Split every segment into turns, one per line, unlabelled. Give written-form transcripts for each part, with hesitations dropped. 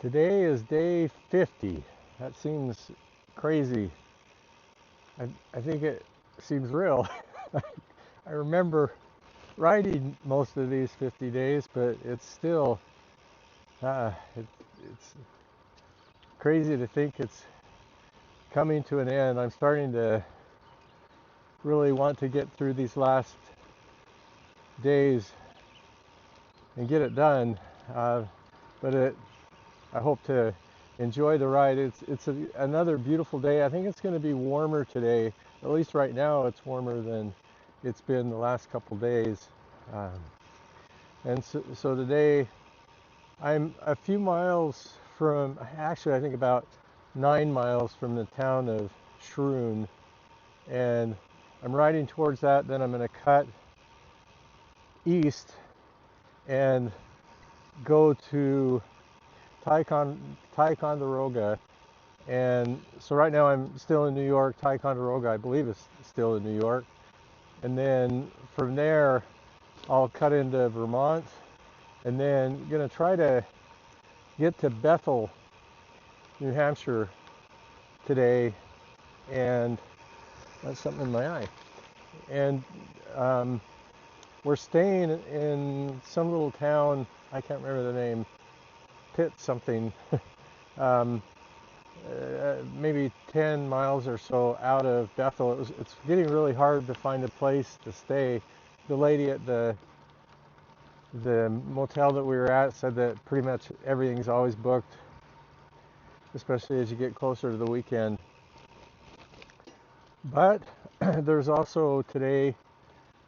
Today is day 50. That seems crazy. I think it seems real. I remember riding most of these 50 days, but it's still, it's crazy to think it's coming to an end. I'm starting to really want to get through these last days and get it done. But I hope to enjoy the ride. It's another beautiful day. I think it's going to be warmer today. At least right now, it's warmer than it's been the last couple days. And so today, I'm a few miles from, actually I think about 9 miles from the town of Schroon, and I'm riding towards that. Then I'm going to cut east and go to Ticonderoga. And so right now I'm still in New York. Ticonderoga, I believe, is still in New York. And then from there, I'll cut into Vermont, and then gonna try to get to Bethel, New Hampshire today. And that's something in my eye. And we're staying in some little town, I can't remember the name, Pitt something, maybe 10 miles or so out of Bethel. It's getting really hard to find a place to stay. The lady at the motel that we were at said that pretty much everything's always booked, especially as you get closer to the weekend. But there's also today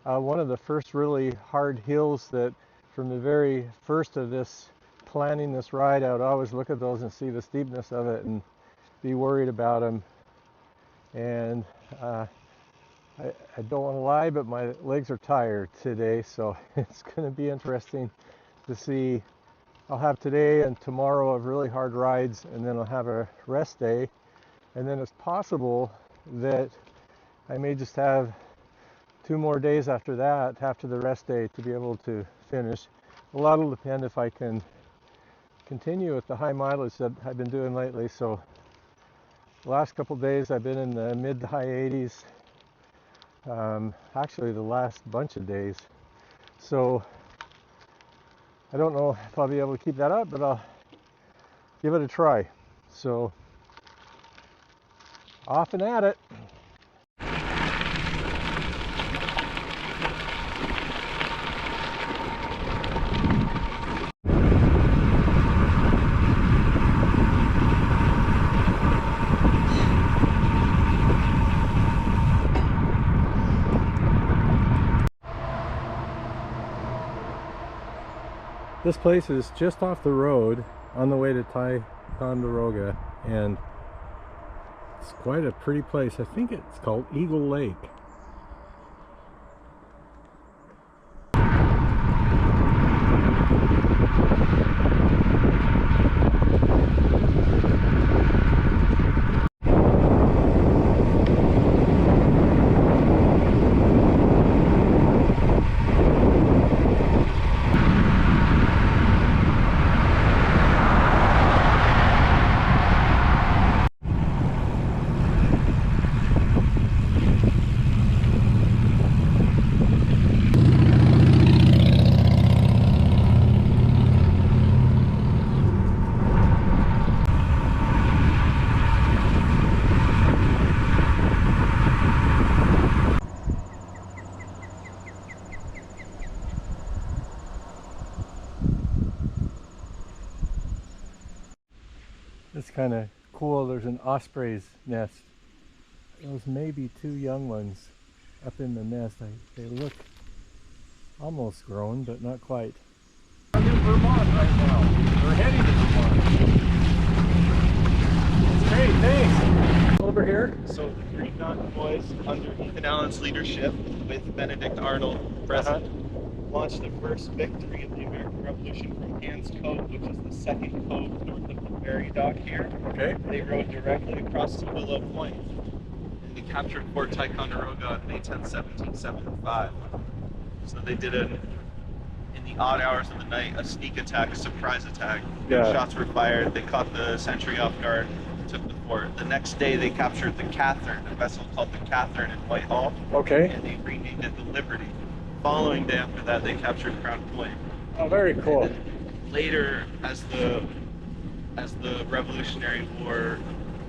one of the first really hard hills that, from the very first of this planning this ride, I would always look at those and see the steepness of it and be worried about them. And I don't want to lie, but my legs are tired today, so it's going to be interesting to see. I'll have today and tomorrow of really hard rides, and then I'll have a rest day, and then it's possible that I may just have 2 more days after that, after the rest day, to be able to finish. A lot will depend if I can continue with the high mileage that I've been doing lately. So the last couple days I've been in the mid to high 80s, actually the last bunch of days. So I don't know if I'll be able to keep that up, but I'll give it a try. So off and at it. This place is just off the road on the way to Ticonderoga, and it's quite a pretty place. I think it's called Eagle Lake. It's kind of cool. There's an osprey's nest. Those may be 2 young ones up in the nest. They look almost grown, but not quite. I'm in Vermont right now. We're heading to Vermont. It's great, thanks. Over here.
So the Green Mountain Boys, under Ethan Allen's leadership, with Benedict Arnold present, launched the first victory of the American Revolution from Hans Cove, which is the second cove north of the ferry dock here.
Okay.
They rode directly across to Willow Point, and they captured Fort Ticonderoga on May 10, 1775. So they did an in the odd hours of the night, a sneak attack, a surprise attack.
Yeah.
Shots were fired. They caught the sentry off guard, took the fort. The next day, they captured the Catherine, a vessel called the Catherine in Whitehall.
Okay.
And they renamed it the Liberty. Following day after that, they captured Crown Point.
Oh, very cool.
Later, as the Revolutionary War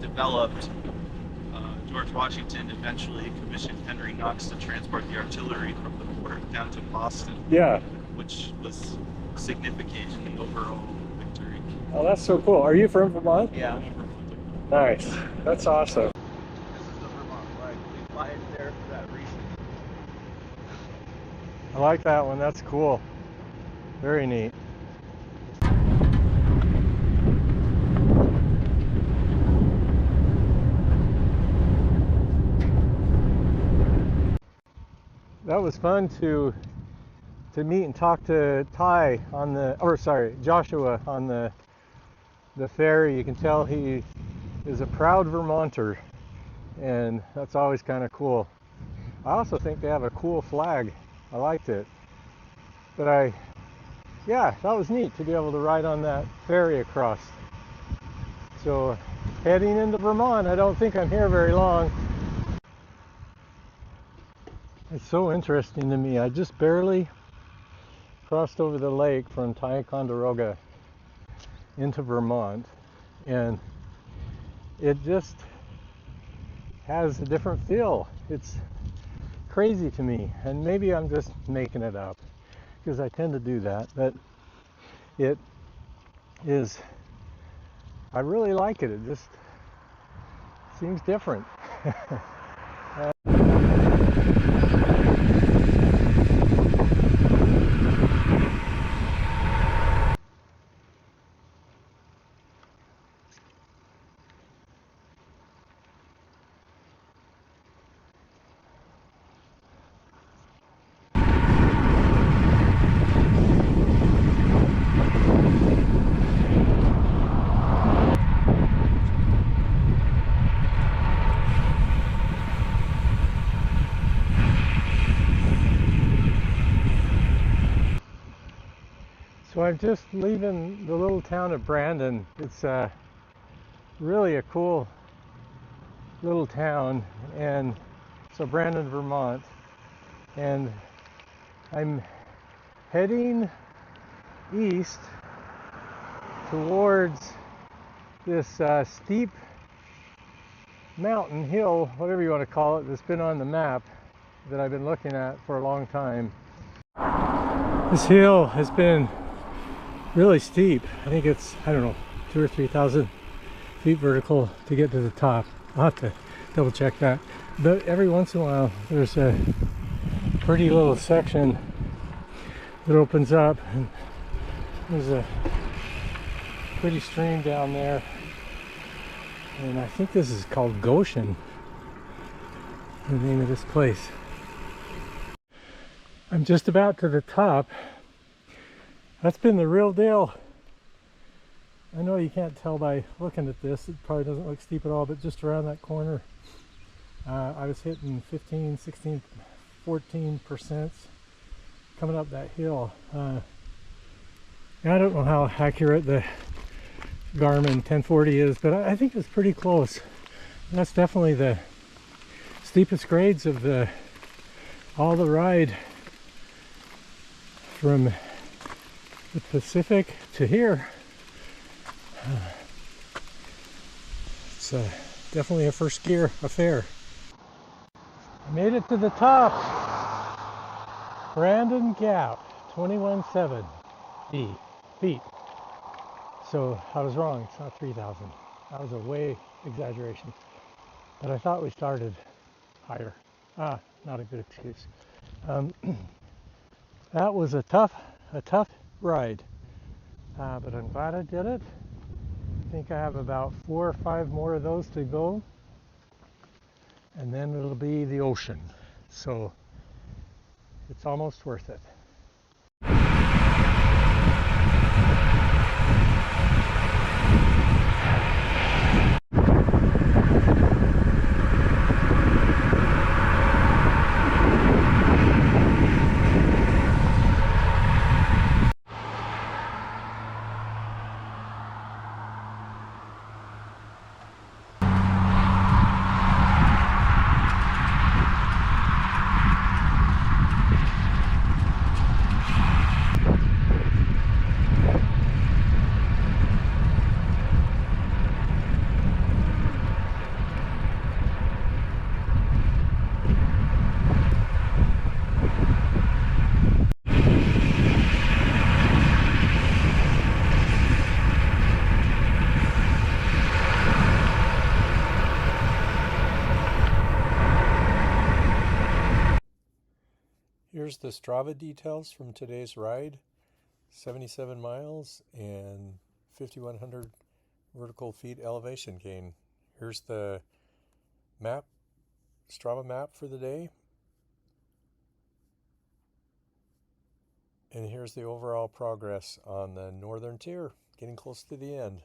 developed, George Washington eventually commissioned Henry Knox to transport the artillery from the fort down to Boston.
Yeah.
Which was significant in the overall victory.
Oh, that's so cool. Are you from Vermont?
Yeah, I'm from Vermont.
Nice. That's awesome.
This is the Vermont flag. We fly it there for that reason.
I like that one. That's cool. Very neat. That was fun to meet and talk to Joshua on the ferry. You can tell he is a proud Vermonter, and that's always kind of cool. I also think they have a cool flag. I liked it. But yeah, that was neat to be able to ride on that ferry across. So heading into Vermont, I don't think I'm here very long. It's so interesting to me. I just barely crossed over the lake from Ticonderoga into Vermont, and it just has a different feel. It's crazy to me, and maybe I'm just making it up because I tend to do that, but it is, I really like it. It just seems different. So I'm just leaving the little town of Brandon. It's really a cool little town, and so Brandon, Vermont, and I'm heading east towards this steep mountain hill, whatever you want to call it, that's been on the map that I've been looking at for a long time. This hill has been really steep. I think it's, I don't know, 2,000 or 3,000 feet vertical to get to the top. I'll have to double check that. But every once in a while there's a pretty little section that opens up, and there's a pretty stream down there, and I think this is called Goshen, the name of this place. I'm just about to the top. That's been the real deal. I know you can't tell by looking at this, it probably doesn't look steep at all, but just around that corner I was hitting 15, 16, 14% coming up that hill. And I don't know how accurate the Garmin 1040 is, but I think it's pretty close. And that's definitely the steepest grades of all the ride from the Pacific to here. It's definitely a first gear affair. I made it to the top. Brandon Gap, 21,700 feet. So I was wrong, it's not 3,000. That was a way exaggeration. But I thought we started higher. Not a good excuse. That was a tough ride, but I'm glad I did it. I think I have about 4 or 5 more of those to go, and then it'll be the ocean. So it's almost worth it. here's the Strava details from today's ride. 77 miles and 5,100 vertical feet elevation gain. Here's the map, Strava map for the day. And here's the overall progress on the northern tier, getting close to the end.